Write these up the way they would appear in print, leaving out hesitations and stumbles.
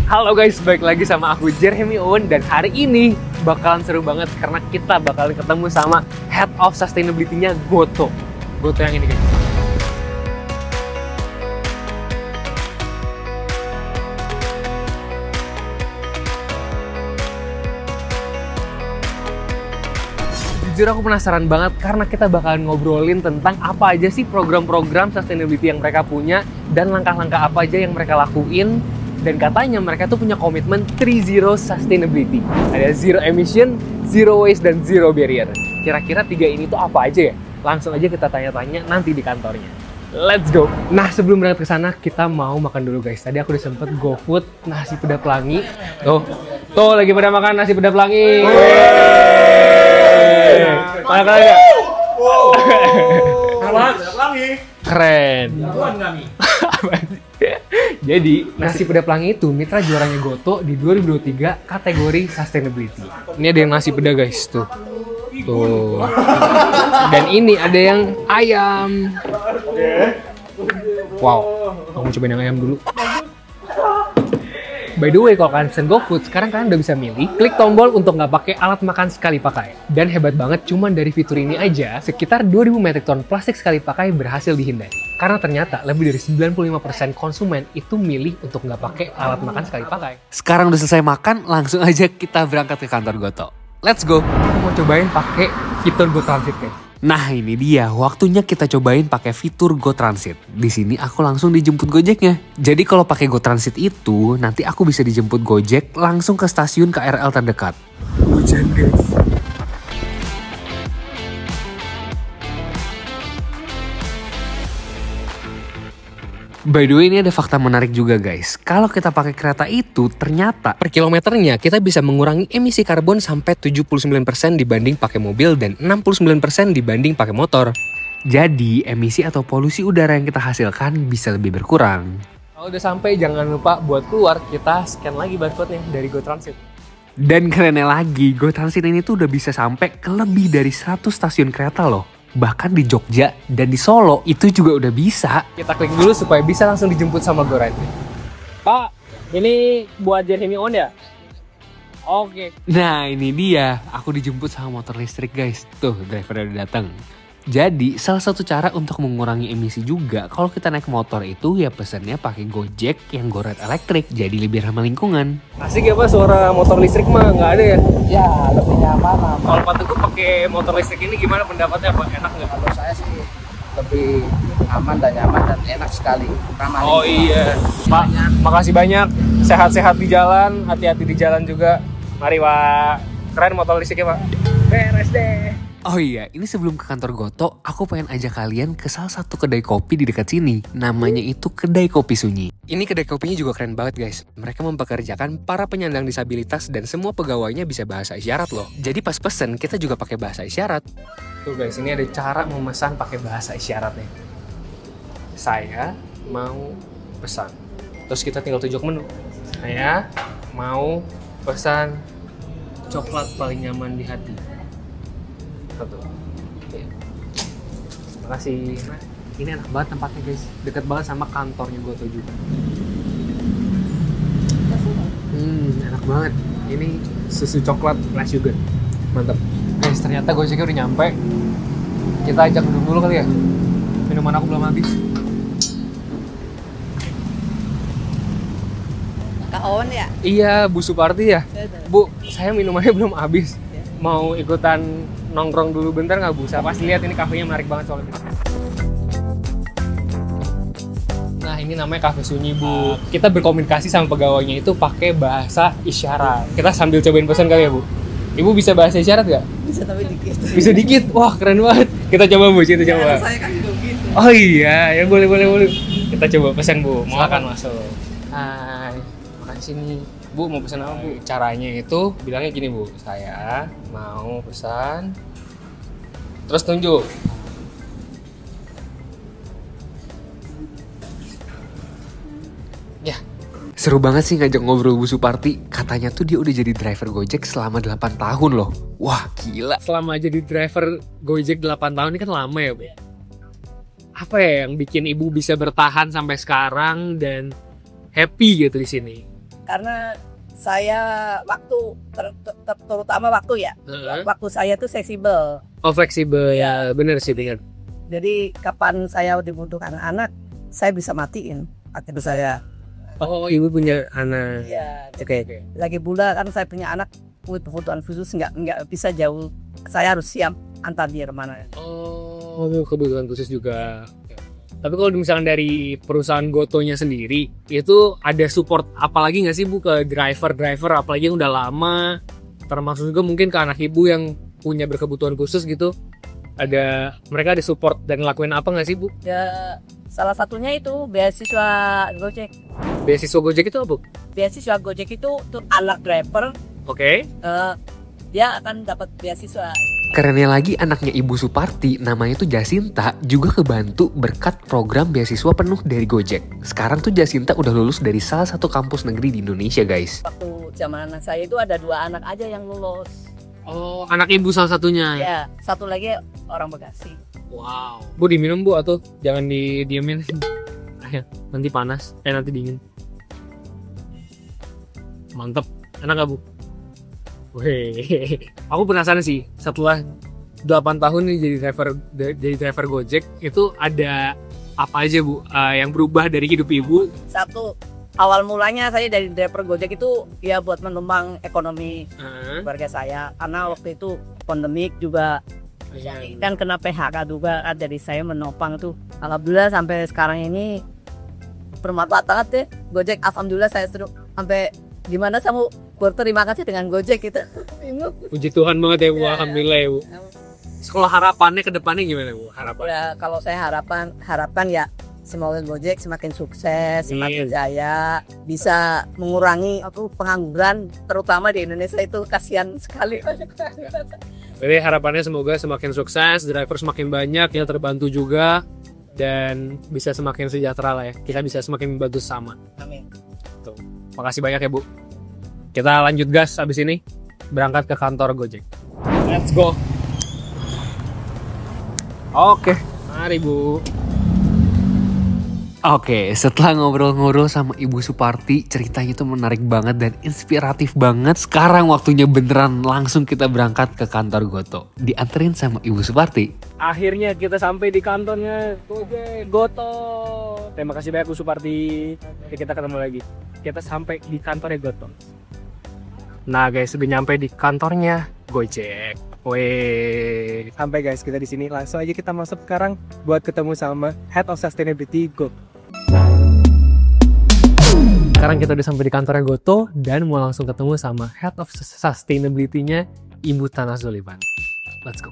Halo guys, balik lagi sama aku Jeremy Owen. Dan hari ini bakalan seru banget karena kita bakalan ketemu sama Head of Sustainability-nya Gotoh. Gotoh yang ini guys. Jujur aku penasaran banget karena kita bakalan ngobrolin tentang apa aja sih program-program sustainability yang mereka punya dan langkah-langkah apa aja yang mereka lakuin. Dan katanya mereka tuh punya komitmen 3-0 sustainability. Ada zero emission, zero waste, dan zero barrier. Kira-kira 3 ini tuh apa aja ya? Langsung aja kita tanya-tanya nanti di kantornya. Let's go! Nah, sebelum berangkat ke sana, kita mau makan dulu guys. Tadi aku udah sempet GoFood nasi peda pelangi. Tuh lagi pada makan nasi peda pelangi. Makan aja. Keren. Jadi, nasi peda pelangi itu mitra juaranya Gotoh di 2023 kategori sustainability. Ini ada yang nasi peda guys, tuh. Tuh. Dan ini ada yang ayam. Wow, kamu cobain yang ayam dulu. By the way, kalau kalian pesen GoFood, sekarang kalian udah bisa milih klik tombol untuk nggak pakai alat makan sekali pakai. Dan hebat banget, cuman dari fitur ini aja, sekitar 2000 metrik ton plastik sekali pakai berhasil dihindari. Karena ternyata lebih dari 95% konsumen itu milih untuk nggak pakai alat makan sekali pakai. Sekarang udah selesai makan, langsung aja kita berangkat ke kantor Gotoh. Let's go! Aku mau cobain pakai fitur Go Transit guys. Nah ini dia, waktunya kita cobain pakai fitur Go Transit. Di sini aku langsung dijemput Gojeknya. Jadi kalau pakai Go Transit itu, nanti aku bisa dijemput Gojek langsung ke stasiun KRL terdekat. Hujan guys. By the way, ini ada fakta menarik juga guys. Kalau kita pakai kereta itu, ternyata Per kilometernya kita bisa mengurangi emisi karbon sampai 79% dibanding pakai mobil dan 69% dibanding pakai motor. jadi emisi atau polusi udara yang kita hasilkan bisa lebih berkurang. Kalau udah sampai, jangan lupa buat keluar, kita scan lagi barcode-nya dari Go Transit. Dan kerennya lagi, Go Transit ini tuh udah bisa sampai ke lebih dari 100 stasiun kereta loh. Bahkan di Jogja dan di Solo itu juga udah bisa. Kita klik dulu supaya bisa langsung dijemput sama GoRide. Pak, ini buat Jeremy On ya? Oke. Nah ini dia, aku dijemput sama motor listrik guys. Tuh driver udah datang. Jadi salah satu cara untuk mengurangi emisi juga kalau kita naik motor itu ya pesannya pakai Gojek yang GoRide elektrik. Jadi lebih ramah lingkungan. Asik ya Pak, suara motor listrik mah nggak ada ya? Ya, lebih nyaman. Kalau Pak Teguh pakai motor listrik ini gimana pendapatnya Pak? Enak nggak? Kalau saya sih lebih aman dan nyaman dan enak sekali. Ramah Oh lingkungan. iya. Pak, makasih banyak. Sehat-sehat di jalan, hati-hati di jalan juga. Mari Pak. Keren motor listriknya Pak. Beres deh. Oh iya, ini sebelum ke kantor Gotoh, aku pengen ajak kalian ke salah satu kedai kopi di dekat sini. Namanya itu Kedai Kopi Sunyi. Ini kedai kopinya juga keren banget guys. Mereka mempekerjakan para penyandang disabilitas dan semua pegawainya bisa bahasa isyarat loh. Jadi pas pesen kita juga pakai bahasa isyarat. Tuh guys, ini ada cara memesan pakai bahasa isyaratnya. Saya mau pesan. Terus kita tinggal tunjuk menu. Saya mau pesan coklat paling nyaman di hati. Satu. Oke. Makasih. Nah, ini enak banget tempatnya guys. Deket banget sama kantornya Gotoh juga. Enak banget. Ini susu coklat less sugar. Mantap. Guys, ternyata Gojeknya udah nyampe. Kita ajak duduk dulu kali ya. Minuman aku belum habis. Kak Owen ya? Iya, Bu Suparti ya. Bu, saya minumannya belum habis. Mau ikutan nongkrong dulu bentar nggak Bu? Saya pasti lihat ini kafenya menarik banget soalnya. Nah, ini namanya Cafe Sunyi Bu. Kita berkomunikasi sama pegawainya itu pakai bahasa isyarat. Kita sambil cobain pesan kali ya Bu. Ibu bisa bahasa isyarat nggak? Bisa tapi dikit. Bisa dikit? Wah keren banget. Kita coba Bu, kita coba. Saya kan juga gitu. Oh iya, ya boleh. Kita coba pesan Bu, mau makan masuk. Hai, makan sini. Bu mau pesan apa Bu? Caranya itu bilangnya gini Bu, saya mau pesan. Terus tunjuk. Ya. Seru banget sih ngajak ngobrol Bu Suparti. Katanya tuh dia udah jadi driver Gojek selama 8 tahun loh. Wah gila. Selama jadi driver Gojek 8 tahun ini kan lama ya Bu. Apa ya yang bikin Ibu bisa bertahan sampai sekarang dan happy gitu di sini? karena saya terutama waktu ya. Waktu saya tuh fleksibel. Oh fleksibel ya, bener sih bener. Jadi kapan saya dibutuhkan anak, saya bisa matiin aktivitas saya. Oh ibu punya anak. Iya. Oke. Lagi pula kan saya punya anak kebutuhan khusus nggak bisa jauh. Saya harus siap antar dia kemana. Oh kebutuhan khusus juga. Tapi kalau misalnya dari perusahaan Gotonya sendiri, itu ada support apalagi nggak sih Bu ke driver apalagi yang udah lama, termasuk juga mungkin ke anak ibu yang punya berkebutuhan khusus gitu. Mereka ada support dan ngelakuin apa nggak sih Bu? Ya salah satunya itu beasiswa Gojek. Beasiswa Gojek itu apa Bu? Beasiswa Gojek itu untuk anak driver. Oke. Dia akan dapat beasiswa. Kerennya lagi anaknya Ibu Suparti, namanya tuh Jasinta, juga kebantu berkat program beasiswa penuh dari Gojek. Sekarang tuh Jasinta udah lulus dari salah satu kampus negeri di Indonesia guys. Waktu zaman anak saya itu ada 2 anak aja yang lulus. Oh anak ibu salah satunya. Ya, satu lagi orang Bekasi. Wow. Bu diminum Bu atau jangan didiemin. Ayo, nanti panas, nanti dingin. Mantep, enak gak Bu? Wih, aku penasaran sih setelah 8 tahun nih jadi driver Gojek itu ada apa aja Bu yang berubah dari hidup ibu? Satu, awal mulanya saya dari driver Gojek itu ya buat menumpang ekonomi keluarga saya karena waktu itu pandemik juga dan kena PHK juga kan, dari saya menopang tuh. Alhamdulillah sampai sekarang ini bermanfaat banget deh Gojek. Alhamdulillah saya seru sampai gimana saya mau berterima kasih dengan Gojek gitu. Puji Tuhan banget ya Bu, alhamdulillah ya Bu. Sekolah harapannya ke depannya gimana Bu? Ya, kalau saya harapan ya semoga Gojek semakin sukses, semakin jaya, bisa mengurangi pengangguran terutama di Indonesia itu kasihan sekali. Jadi harapannya semoga semakin sukses, driver semakin banyak, yang terbantu juga dan bisa semakin sejahtera lah ya. Kita bisa semakin membantu sama. Amin. Tuh. Makasih banyak ya Bu. Kita lanjut gas abis ini berangkat ke kantor Gojek. Let's go. Oke, mari Bu. Oke, setelah ngobrol-ngobrol sama Ibu Suparti, ceritanya tuh menarik banget dan inspiratif banget. Sekarang waktunya beneran langsung kita berangkat ke kantor Goto. Dianterin sama Ibu Suparti. Akhirnya kita sampai di kantornya Gojek Goto. Terima kasih banyak Bu Suparti. Oke, kita ketemu lagi. Kita sampai di kantornya Goto. Nah guys, udah nyampe di kantornya Gojek. Weh, sampai guys, kita di sini. Langsung aja kita masuk sekarang buat ketemu sama Head of Sustainability Goto. Sekarang kita udah sampai di kantornya Goto dan mau langsung ketemu sama Head of Sustainability-nya Ibu Tana Zuliban. Let's go.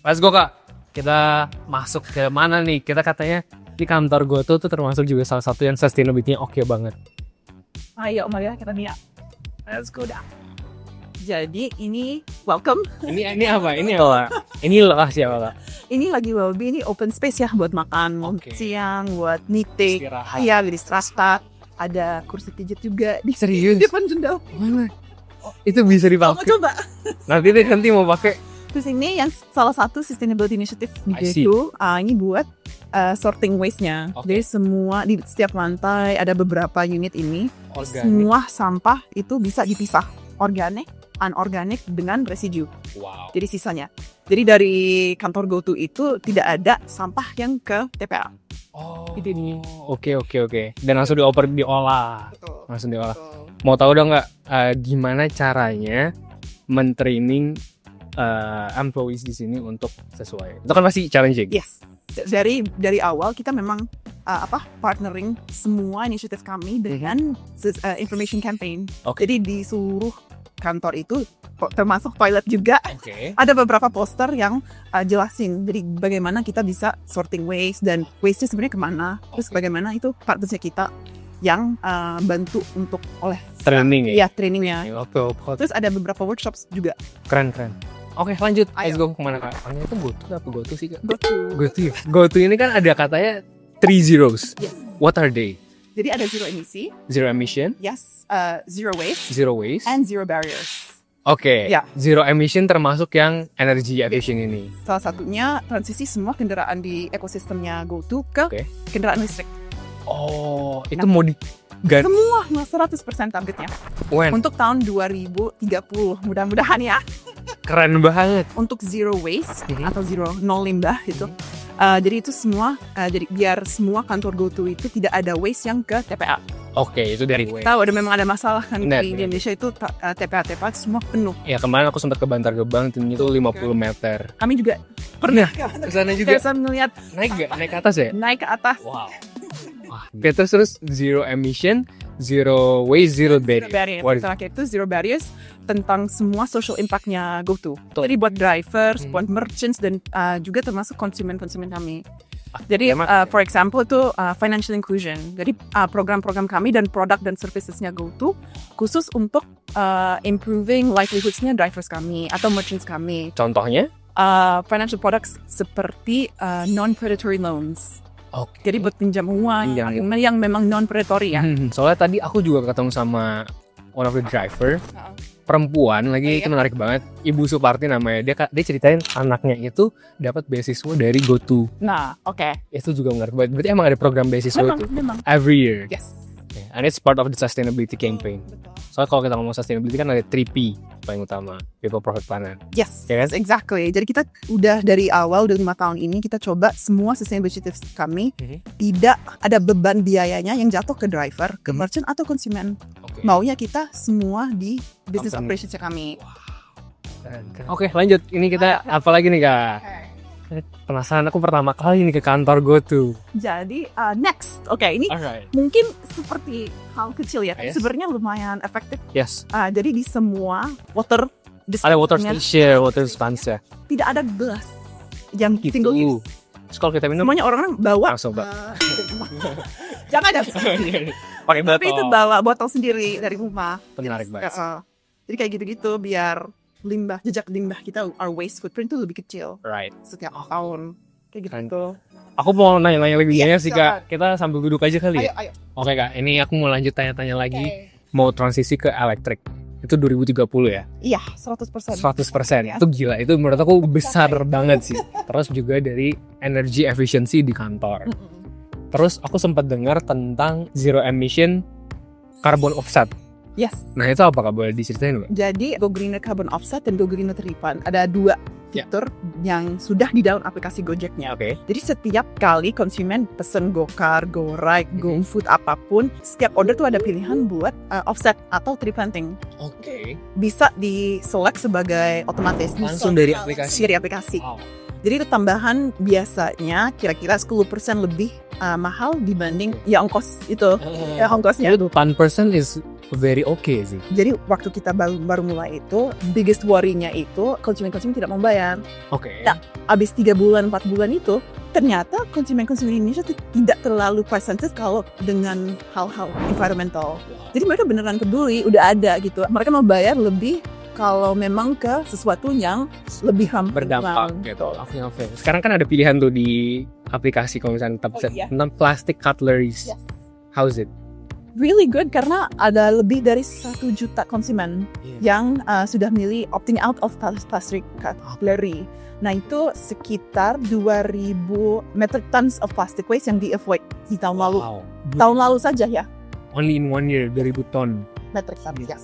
Let's go Kak. Kita masuk ke mana nih? Kita katanya di kantor Goto tuh termasuk juga salah satu yang sustainability-nya oke banget. Ayo, mari kita lihat. Let's go dah. Jadi ini welcome. Ini apa? Ini apa? Ini lokasi apa Kak? Ini lagi Welby, ini open space ya buat makan siang, buat meeting. Istirahat. Iya, istirahat. Ada kursi pijat juga di Serius? depan jendela. Mana? Itu bisa dipakai. Coba. Nanti mau pakai. Terus ini yang salah satu sustainability initiative di I see. Goto. Ini buat sorting waste-nya. Okay. Jadi semua di setiap lantai ada beberapa unit ini. Organik. Semua sampah itu bisa dipisah. Organik, anorganik dengan residu. Wow. Jadi sisanya. Jadi dari kantor Goto itu tidak ada sampah yang ke TPA. Oh. Itu nih. Oke. Dan langsung diolah. Betul. Langsung diolah. Mau tahu dong nggak gimana caranya mentraining employees di sini untuk sesuai? Itu kan pasti challenging. Yes. Dari awal kita memang partnering semua inisiatif kami dengan information campaign. Oke. Jadi di seluruh kantor itu termasuk toilet juga Oke. ada beberapa poster yang jelasin jadi bagaimana kita bisa sorting waste dan waste-nya sebenarnya kemana, terus bagaimana itu partnersnya kita yang bantu untuk oleh Training ya? Iya, trainingnya. Oke. Terus ada beberapa workshops juga. Keren. Oke, lanjut. Ayo. Let's go kemana Kak? Soalnya itu Goto sih Kak? Goto. Goto ini kan ada katanya 3 zeros. Yes. What are they? Jadi ada zero emisi, Zero emission, yes, zero waste, zero waste. and zero barriers. Oke, Ya. zero emission termasuk yang energy efficient ini. Salah satunya transisi semua kendaraan di ekosistemnya Goto ke Oke. kendaraan listrik. Oh, itu Nah. Semua 100% targetnya. When? Untuk tahun 2030 mudah-mudahan ya. Keren banget. Untuk zero waste atau nol limbah itu. Jadi itu semua, jadi biar semua kantor GoTo itu tidak ada waste yang ke TPA. Oke, itu dari Tahu memang ada masalah kan Benar, di Indonesia itu TPA semua penuh. Ya kemarin aku sempat ke Bantar Gebang, itu 50 meter. Kami juga Pernah ke sana juga. saya melihat Naik gak? Naik ke atas ya? naik ke atas. Wow. Wah, terus zero emission, zero waste, zero barrier. What is- Terakhir itu zero barriers tentang semua social impact-nya GoTo. Jadi buat drivers, buat merchants dan juga termasuk konsumen-konsumen kami. Jadi for example itu financial inclusion. Jadi program-program kami dan produk dan services-nya GoTo khusus untuk improving livelihoods-nya drivers kami atau merchants kami. Contohnya? Financial products seperti non-predatory loans. Oke. Jadi buat pinjam uang yang memang non-predatory ya. Soalnya tadi aku juga ketemu sama one of the driver, perempuan lagi, itu menarik banget. Ibu Suparti namanya. Dia ceritain anaknya itu dapat beasiswa dari GoTo. Nah, oke. Itu juga menarik banget. Berarti emang ada program beasiswa itu Memang. every year. Yes. Okay. And it's part of the sustainability campaign. Soalnya kalau kita ngomong sustainability kan ada 3P paling utama, people, profit, planet. Yes, Ya kan? exactly. Jadi kita udah dari awal, udah 5 tahun ini kita coba semua sustainability tips kami tidak ada beban biayanya yang jatuh ke driver, ke merchant atau konsumen. Oke. Maunya kita semua di business Company. operations kami. Oke, lanjut. Ini kita apa lagi nih, Kak? Penasaran, aku pertama kali nih ke kantor GoTo. Jadi next, oke ini Alright. mungkin seperti hal kecil ya, Yes. sebenarnya lumayan efektif. Yes. Jadi di semua water Ada water dispensernya station, water dispenser. tidak ada gelas yang Gitu. single use. Terus kalau kita minum Semuanya orang bawa. langsung, Pak. Jangan ada. Pakai Tapi itu bawa botol sendiri dari rumah. Menarik banget. Jadi kayak gitu-gitu biar jejak limbah kita, our waste footprint itu lebih kecil Right. setiap tahun. Kayak gitu. Aku mau nanya-nanya lebih banyak Yes, sih, Kak. Kita sambil duduk aja kali ya. Ayo. Oke, Kak. Ini aku mau lanjut tanya-tanya lagi. Mau transisi ke elektrik. Itu 2030 ya? Iya, 100%. 100%. Ya. Itu gila. Itu menurut aku besar banget sih. Terus juga dari energy efficiency di kantor. Terus aku sempat dengar tentang zero emission carbon offset. Yes. Nah, itu apa, Kak? Boleh diceritain, Mbak? Jadi Go Greener Carbon Offset dan Go Greener Refund ada 2 fitur yang sudah di dalam aplikasi Gojeknya. Oke. Jadi setiap kali konsumen pesen GoCar, GoRide, GoFood apapun, setiap order tuh ada pilihan buat offset atau tree planting. Oke. Bisa di-select sebagai otomatis. Langsung dari aplikasi? Dari aplikasi. Wow. Jadi itu tambahan biasanya kira-kira 10% lebih mahal dibanding ya ongkos itu. Ya ongkosnya. Itu 10% is very okay sih. Jadi waktu kita baru mulai itu, biggest worry-nya itu konsumen-konsumen tidak membayar. Oke. Nah, abis 3 bulan, 4 bulan itu, ternyata konsumen-konsumen Indonesia tidak terlalu price sensitive kalau dengan hal-hal environmental. Jadi mereka beneran peduli, udah ada gitu. Mereka mau bayar lebih kalau memang ke sesuatu yang lebih ramah Berdampak gitu. Oke. Sekarang kan ada pilihan tuh di aplikasi kalau misalnya tentang plastic cutleries. Yes. How's it? Really good karena ada lebih dari 1 juta konsumen yang sudah milih opting out of plastic cutlery. Nah itu sekitar 2.000 metric tons of plastic waste yang di-avoid di tahun lalu. Wow. Tahun lalu saja ya, Only in 1 year 2000 ton. metric tons. Ya.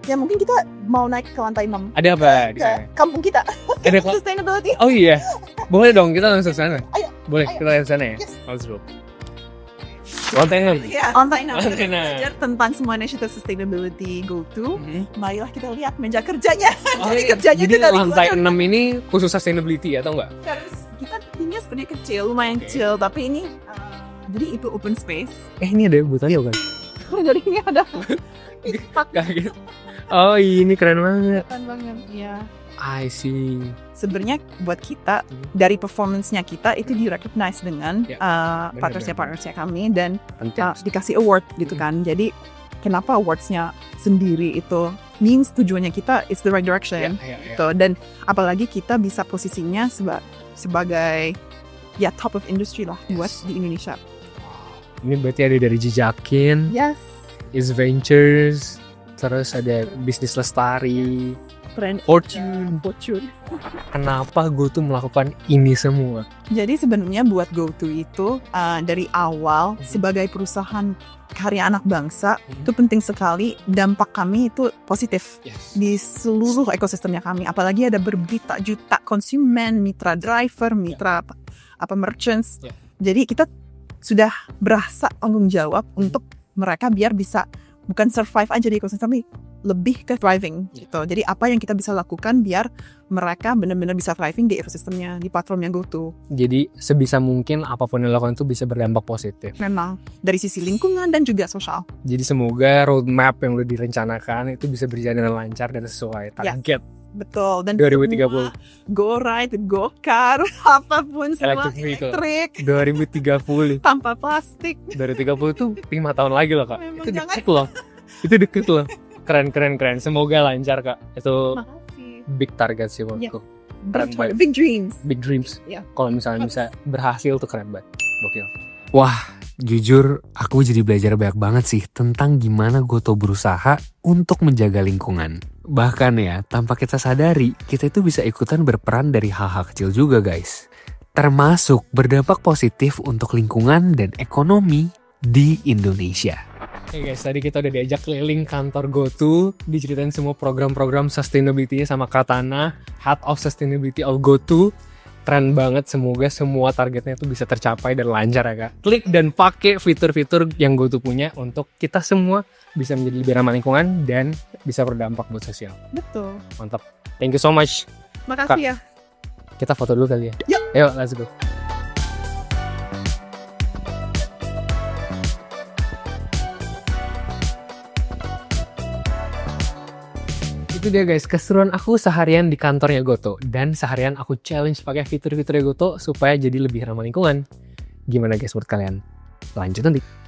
Ya mungkin kita mau naik ke lantai 6. Ada apa di Ke sana? kampung kita. Ada Sustainability. Oh iya. Boleh dong kita langsung ke sana. Ayo. Boleh Ayo. kita lihat ke sana ya? Yes. Let's go. Lantai 6. Ya, lantai 6. Lantai Kita enam. belajar tentang semua initiative sustainability GoTo. Marilah kita lihat meja kerjanya. Jadi kerjanya Jadi itu dari lantai luar. 6 ini khusus sustainability atau enggak? Terus kita tingginya sebenarnya kecil, lumayan kecil, tapi ini jadi itu open space. Ini ada butannya kan? Jadi ini ada Kaget. Oh ini keren banget. keren banget. Ya. I see. Sebenarnya buat kita dari performance-nya kita itu di-recognize dengan partnersnya kami dan Penting. dikasih award gitu kan. Jadi kenapa awards-nya sendiri itu means tujuannya kita it's the right direction gitu. Dan apalagi kita bisa posisinya sebagai ya top of industry lah buat di Indonesia. Ini berarti ada dari Jejakin, Yes. Is Ventures, terus ada bisnis lestari, Brand Fortune. Kenapa GoTo melakukan ini semua? Jadi sebenarnya buat GoTo itu dari awal sebagai perusahaan karya anak bangsa itu penting sekali, dampak kami itu positif di seluruh ekosistemnya kami. Apalagi ada berjuta juta konsumen, mitra driver, mitra merchants. Jadi kita sudah berasa tanggung jawab untuk mereka biar bisa bukan survive aja di ekosistem, tapi lebih ke thriving gitu. Jadi apa yang kita bisa lakukan biar mereka benar-benar bisa thriving di ekosistemnya, di platformnya GoTo. Jadi sebisa mungkin apapun yang dilakukan itu bisa berdampak positif. Memang dari sisi lingkungan dan juga sosial. Jadi semoga roadmap yang udah direncanakan itu bisa berjalan dengan lancar dan sesuai target. Betul. Dan 2030. Go ride, go car, apapun semua elektrik 2030. tanpa plastik. 2030 tuh 5 tahun lagi loh Kak. Memang Itu jangan. deket loh. Itu deket loh. Keren. Semoga lancar Kak. Itu Makasih. big target sih menurutku. Keren banget. Big dreams. Big dreams. Ya. Kalau misalnya bisa berhasil tuh keren banget. Gokil. Wah, jujur aku jadi belajar banyak banget sih tentang gimana GoTo berusaha untuk menjaga lingkungan. Bahkan ya, tanpa kita sadari, kita itu bisa ikutan berperan dari hal-hal kecil juga guys. Termasuk berdampak positif untuk lingkungan dan ekonomi di Indonesia. Oke guys, tadi kita udah diajak keliling kantor GoTo, diceritain semua program-program sustainability-nya sama Katana, Head of Sustainability of GoTo. Keren banget, semoga semua targetnya itu bisa tercapai dan lancar ya Kak. Klik dan pakai fitur-fitur yang GoTo punya untuk kita semua bisa menjadi lebih ramah lingkungan dan bisa berdampak buat sosial. Betul. Mantap. Thank you so much. Makasih ya. Kita foto dulu kali ya. Yuk. Ayo, let's go. Itu dia guys, keseruan aku seharian di kantornya GoTo. Dan seharian aku challenge pakai fitur-fiturnya GoTo supaya jadi lebih ramah lingkungan. Gimana guys menurut kalian? Lanjut nanti.